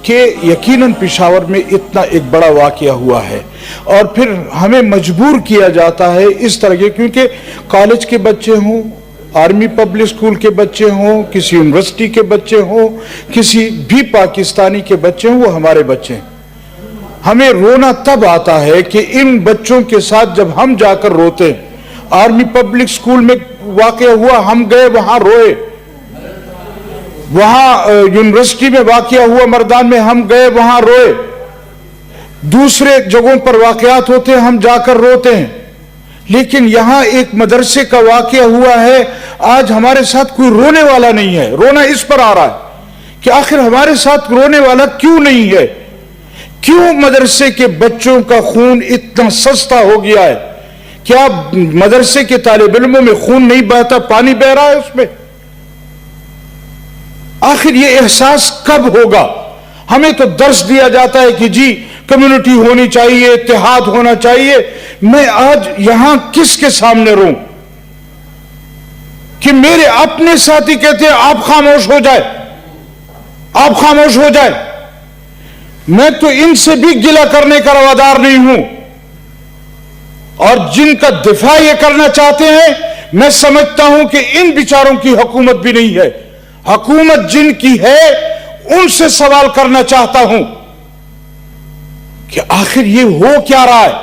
کہ یقیناً پشاور میں اتنا ایک بڑا واقعہ ہوا ہے اور پھر ہمیں مجبور کیا جاتا ہے اس طرح کے، کیونکہ کالج کے بچے ہوں، آرمی پبلک اسکول کے بچے ہوں، کسی یونیورسٹی کے بچے ہوں، کسی بھی پاکستانی کے بچے ہوں، وہ ہمارے بچے ہیں۔ ہمیں رونا تب آتا ہے کہ ان بچوں کے ساتھ جب ہم جا کر روتے ہیں۔ آرمی پبلک اسکول میں واقعہ ہوا، ہم گئے وہاں روئے، وہاں یونیورسٹی میں واقعہ ہوا مردان میں، ہم گئے وہاں روئے، دوسرے جگہوں پر واقعات ہوتے ہیں ہم جا کر روتے ہیں، لیکن یہاں ایک مدرسے کا واقعہ ہوا ہے، آج ہمارے ساتھ کوئی رونے والا نہیں ہے۔ رونا اس پر آ رہا ہے کہ آخر ہمارے ساتھ رونے والا کیوں نہیں ہے؟ کیوں مدرسے کے بچوں کا خون اتنا سستا ہو گیا ہے؟ کیا مدرسے کے طالب علموں میں خون نہیں بہتا، پانی بہ رہا ہے اس میں؟ آخر یہ احساس کب ہوگا؟ ہمیں تو درس دیا جاتا ہے کہ جی کمیونٹی ہونی چاہیے، اتحاد ہونا چاہیے۔ میں آج یہاں کس کے سامنے روں کہ میرے اپنے ساتھی کہتے ہیں آپ خاموش ہو جائے، آپ خاموش ہو جائے۔ میں تو ان سے بھی گلہ کرنے کا روادار نہیں ہوں، اور جن کا دفاع یہ کرنا چاہتے ہیں میں سمجھتا ہوں کہ ان بیچاروں کی حکومت بھی نہیں ہے۔ حکومت جن کی ہے ان سے سوال کرنا چاہتا ہوں کہ آخر یہ ہو کیا رہا ہے؟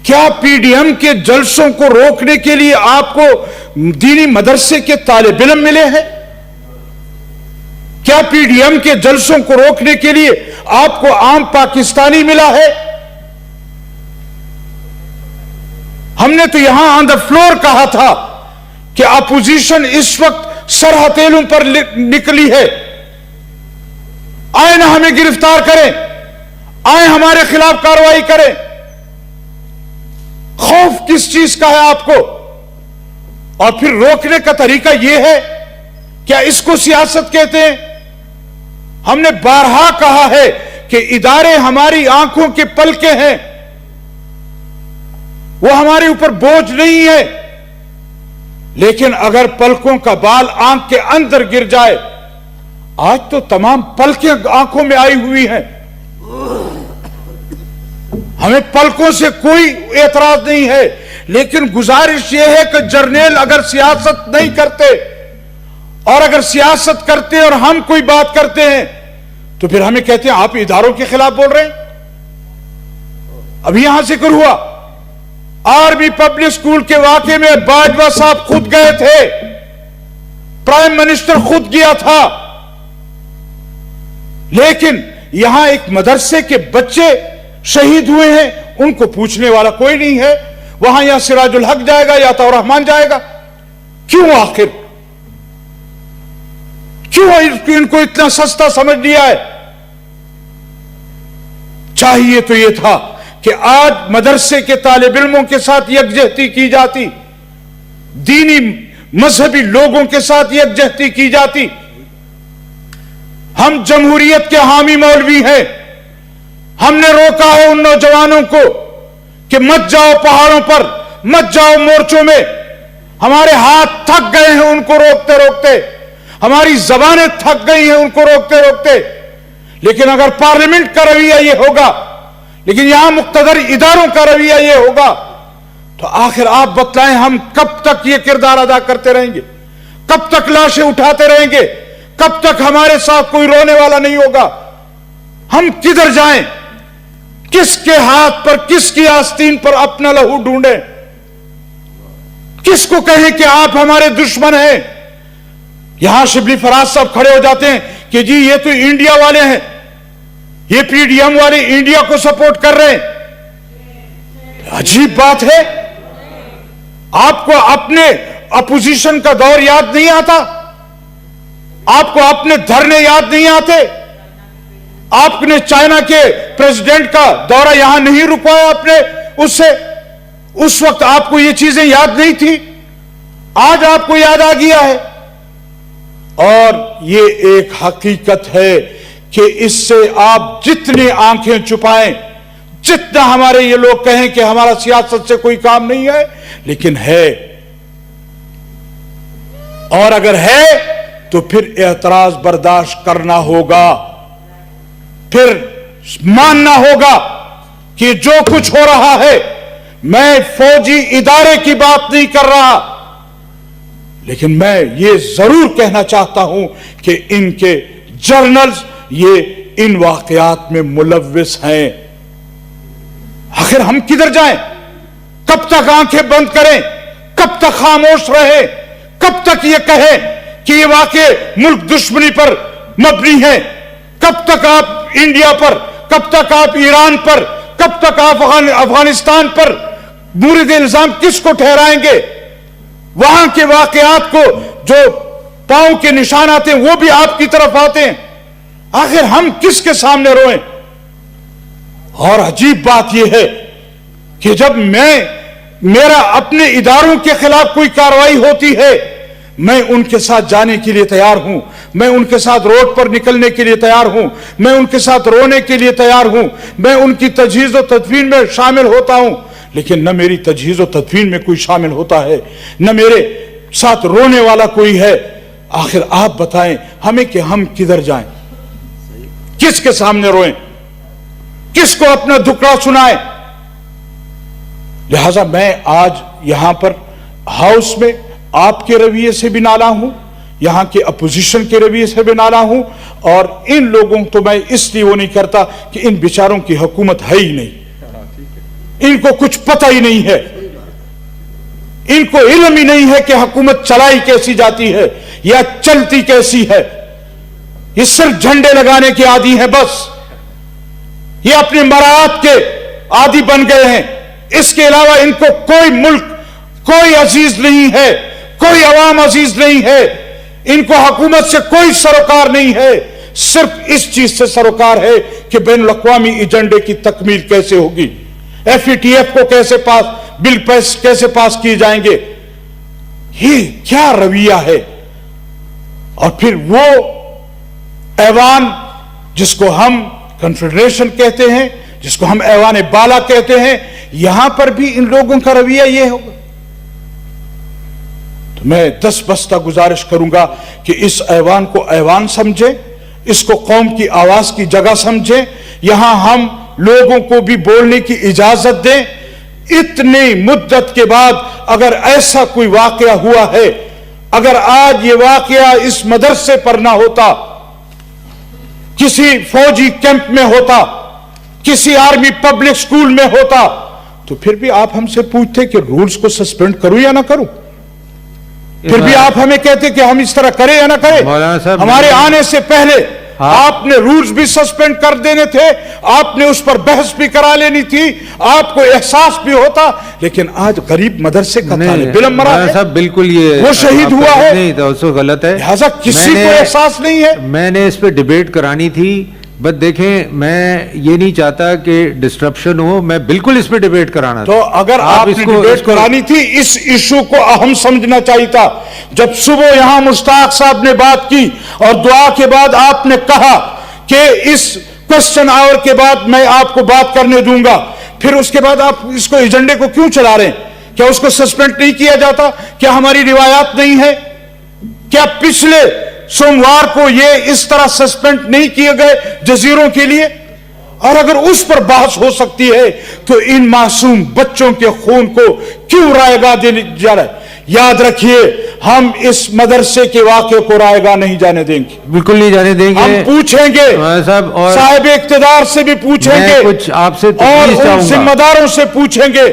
کیا پی ڈی ایم کے جلسوں کو روکنے کے لیے آپ کو دینی مدرسے کے طالب علم ملے ہیں؟ کیا پی ڈی ایم کے جلسوں کو روکنے کے لیے آپ کو عام پاکستانی ملا ہے؟ ہم نے تو یہاں آن دا فلور کہا تھا کہ اپوزیشن اس وقت سر ہتھیلیوں پر نکلی ہے، آئے نہ ہمیں گرفتار کریں، آئے ہمارے خلاف کارروائی کریں۔ خوف کس چیز کا ہے آپ کو؟ اور پھر روکنے کا طریقہ یہ ہے، کیا اس کو سیاست کہتے ہیں؟ ہم نے بارہا کہا ہے کہ ادارے ہماری آنکھوں کے پلکیں ہیں، وہ ہمارے اوپر بوجھ نہیں ہے، لیکن اگر پلکوں کا بال آنکھ کے اندر گر جائے، آج تو تمام پلکیں آنکھوں میں آئی ہوئی ہیں، ہمیں پلکوں سے کوئی اعتراض نہیں ہے، لیکن گزارش یہ ہے کہ جرنیل اگر سیاست نہیں کرتے، اور اگر سیاست کرتے اور ہم کوئی بات کرتے ہیں تو پھر ہمیں کہتے ہیں آپ اداروں کے خلاف بول رہے ہیں۔ ابھی یہاں ذکر ہوا آرمی پبلک اسکول کے واقعے میں باجوہ صاحب خود گئے تھے، پرائم منسٹر خود گیا تھا، لیکن یہاں ایک مدرسے کے بچے شہید ہوئے ہیں، ان کو پوچھنے والا کوئی نہیں ہے۔ وہاں یا سراج الحق جائے گا یا عطاء الرحمان جائے گا۔ کیوں آخر؟ کیوں ان کو اتنا سستا سمجھ لیا ہے؟ چاہیے تو یہ تھا کہ آج مدرسے کے طالب علموں کے ساتھ یکجہتی کی جاتی، دینی مذہبی لوگوں کے ساتھ یکجہتی کی جاتی۔ ہم جمہوریت کے حامی مولوی ہیں، ہم نے روکا ہے ان نوجوانوں کو کہ مت جاؤ پہاڑوں پر، مت جاؤ مورچوں میں۔ ہمارے ہاتھ تھک گئے ہیں ان کو روکتے روکتے، ہماری زبانیں تھک گئی ہیں ان کو روکتے روکتے۔ لیکن اگر پارلیمنٹ کا رویہ یہ ہوگا، لیکن یہاں مقتدر اداروں کا رویہ یہ ہوگا، تو آخر آپ بتلائیں ہم کب تک یہ کردار ادا کرتے رہیں گے؟ کب تک لاشیں اٹھاتے رہیں گے؟ کب تک ہمارے ساتھ کوئی رونے والا نہیں ہوگا؟ ہم کدھر جائیں؟ کس کے ہاتھ پر، کس کی آستین پر اپنا لہو ڈھونڈیں؟ کس کو کہیں کہ آپ ہمارے دشمن ہیں؟ یہاں شبلی فراز صاحب کھڑے ہو جاتے ہیں کہ جی یہ تو انڈیا والے ہیں، یہ پی ڈی ایم والے انڈیا کو سپورٹ کر رہے ہیں۔ عجیب بات ہے، آپ کو اپنے اپوزیشن کا دور یاد نہیں آتا؟ آپ کو اپنے دھرنے یاد نہیں آتے؟ آپ نے چائنا کے پریزیڈنٹ کا دورہ یہاں نہیں رکوایا اپنے اس سے؟ اس وقت آپ کو یہ چیزیں یاد نہیں تھی، آج آپ کو یاد آ گیا ہے۔ اور یہ ایک حقیقت ہے کہ اس سے آپ جتنی آنکھیں چھپائیں، جتنا ہمارے یہ لوگ کہیں کہ ہمارا سیاست سے کوئی کام نہیں ہے، لیکن ہے، اور اگر ہے تو پھر اعتراض برداشت کرنا ہوگا۔ फिर मानना होगा कि जो कुछ हो रहा है, मैं फौजी इदारे की बात नहीं कर रहा, लेकिन मैं ये जरूर कहना चाहता हूं कि इनके जर्नल्स ये इन वाकयात में मुलव्विस हैं। आखिर हम किधर जाएं? कब तक आंखें बंद करें? कब तक खामोश रहे? कब तक ये कहें कि ये वाकये मुल्क दुश्मनी पर मबनी है? कब तक आप इंडिया पर, कब तक आप ईरान पर, कब तक आप अफगानिस्तान पर मुरीद इल्जाम किसको ठहराएंगे? वहां के वाकयात को जो पांव के निशान आते हैं वो भी आपकी तरफ आते हैं। आखिर हम किसके सामने रोएं? और अजीब बात यह है कि जब मेरा अपने इदारों के खिलाफ कोई कार्रवाई होती है, मैं उनके साथ जाने के लिए तैयार हूं, मैं उनके साथ रोड पर निकलने के लिए तैयार हूं, मैं उनके साथ रोने के लिए तैयार हूं, मैं उनकी तजहीज और तदफीन में शामिल होता हूं। लेकिन न मेरी तजहीज और तदफीन में कोई शामिल होता है, न मेरे साथ रोने वाला कोई है। आखिर आप बताएं हमें कि हम किधर जाएं? किसके सामने रोएं? किसको अपना दुखड़ा सुनाएं? लिहाजा मैं आज यहां पर हाउस में आपके रवैये से भी नाला हूं, यहां के अपोजिशन के रवैये से भी नाला हूं, और इन लोगों तो मैं इसलिए वो नहीं करता कि इन बेचारों की हुकूमत है ही नहीं, इनको कुछ पता ही नहीं है, इनको इल्म ही नहीं है कि हुकूमत चलाई कैसी जाती है या चलती कैसी है। ये सिर्फ झंडे लगाने के आदी है, बस ये अपने मराहत के आदी बन गए हैं। इसके अलावा इनको कोई मुल्क, कोई अजीज नहीं है, कोई अवाम अजीज नहीं है, इनको हुकूमत से कोई सरोकार नहीं है। सिर्फ इस चीज से सरोकार है कि बैनुल अक़वामी एजेंडे की तकमील कैसे होगी, FATF को कैसे बिल कैसे पास किए जाएंगे। ये क्या रवैया है? और फिर वो ऐवान जिसको हम कन्फेडरेशन कहते हैं, जिसको हम ऐवान बाला कहते हैं, यहां पर भी इन लोगों का रवैया यह होगा। तो मैं दस्तबस्ता गुजारिश करूंगा कि इस ऐवान को ऐवान समझे, इसको कौम की आवाज की जगह समझे, यहां हम लोगों को भी बोलने की इजाजत दें। इतनी मुद्दत के बाद अगर ऐसा कोई वाकया हुआ है, अगर आज ये वाकया इस मदरसे पर ना होता, किसी फौजी कैंप में होता, किसी आर्मी पब्लिक स्कूल में होता, तो फिर भी आप हमसे पूछते कि रूल्स को सस्पेंड करूं या ना करूं। फिर भी आप हमें कहते कि हम इस तरह करें या ना करें। हमारे आने से पहले आपने रूल्स भी सस्पेंड कर देने थे, आपने उस पर बहस भी करा लेनी थी, आपको एहसास भी होता। लेकिन आज गरीब मदरसे का तालिब इल्म मरा है, साहब बिल्कुल ये वो शहीद हुआ है, नहीं तो गलत है, लिहाजा किसी को एहसास नहीं है। मैंने इस पे डिबेट करानी थी, बट देखें मैं ये नहीं चाहता कि डिस्ट्रप्शन हो, मैं बिल्कुल इस पे डिबेट कराना तो अगर आपने डिबेट करानी थी, इस इशू को अहम समझना चाहिए था। जब सुबह यहां मुश्ताक साहब ने बात की और दुआ के बाद आपने कहा कि इस क्वेश्चन आवर के बाद मैं आपको बात करने दूंगा, फिर उसके बाद आप इसको एजेंडे को क्यों चला रहे हैं? क्या उसको सस्पेंड नहीं किया जाता? क्या हमारी रिवायात नहीं है? क्या पिछले सोमवार को ये इस तरह सस्पेंड नहीं किए गए जजीरों के लिए? और अगर उस पर बहस हो सकती है तो इन मासूम बच्चों के खून को क्यों रायगा देने जा रहा है? याद रखिए, हम इस मदरसे के वाक़े को रायगा नहीं जाने देंगे, बिल्कुल नहीं जाने देंगे। हम पूछेंगे साहब, और साहिब इक़्तिदार से भी पूछेंगे, कुछ आपसे और उन जिम्मेदारों से पूछेंगे।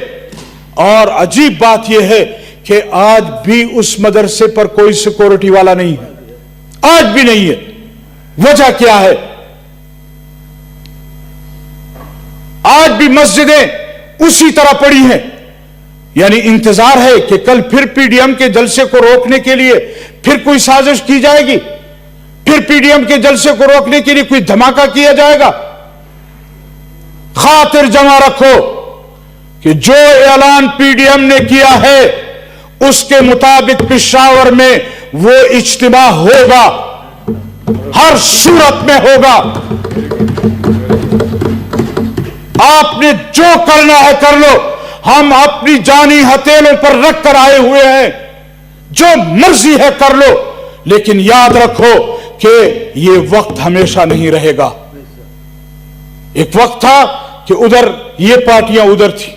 और अजीब बात यह है कि आज भी उस मदरसे पर कोई सिक्योरिटी वाला नहीं है, आज भी नहीं है। वजह क्या है? आज भी मस्जिदें उसी तरह पड़ी हैं, यानी इंतजार है कि कल फिर PDM के जलसे को रोकने के लिए फिर कोई साजिश की जाएगी, फिर PDM के जलसे को रोकने के लिए कोई धमाका किया जाएगा। खातिर जमा रखो कि जो ऐलान PDM ने किया है उसके मुताबिक पेशावर में वो इज्तिमा होगा, हर सूरत में होगा। आपने जो करना है कर लो, हम अपनी जानी हथेलों पर रख कर आए हुए हैं, जो मर्जी है कर लो। लेकिन याद रखो कि ये वक्त हमेशा नहीं रहेगा, एक वक्त था कि उधर ये पार्टियां उधर थी,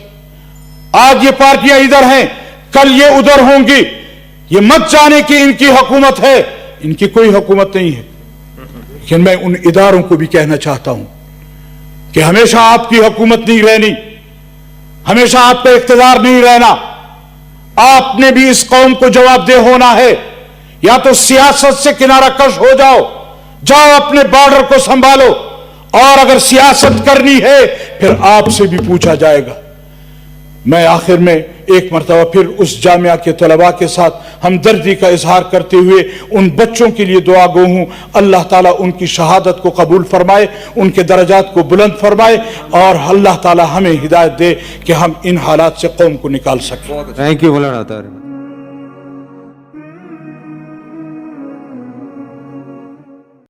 आज ये पार्टियां इधर हैं, कल ये उधर होंगी। ये मत जाने कि इनकी हुकूमत है, इनकी कोई हुकूमत नहीं है। लेकिन मैं उन इदारों को भी कहना चाहता हूं कि हमेशा आपकी हुकूमत नहीं रहनी, हमेशा आपका इख्तिदार नहीं रहना। आपने भी इस कौम को जवाबदेह होना है। या तो सियासत से किनारा कश हो जाओ, जाओ अपने बॉर्डर को संभालो, और अगर सियासत करनी है फिर आपसे भी पूछा जाएगा। मैं आखिर में एक मरतबा फिर उस जामिया के तलबा के साथ हमदर्दी का इजहार करते हुए उन बच्चों के लिए दुआ गो हूं, अल्लाह ताला उनकी शहादत को कबूल फरमाए, उनके दर्जात को बुलंद फरमाए, और अल्लाह ताला हमें हिदायत दे कि हम इन हालात से कौम को निकाल सकें। Thank you Maulana Tariq.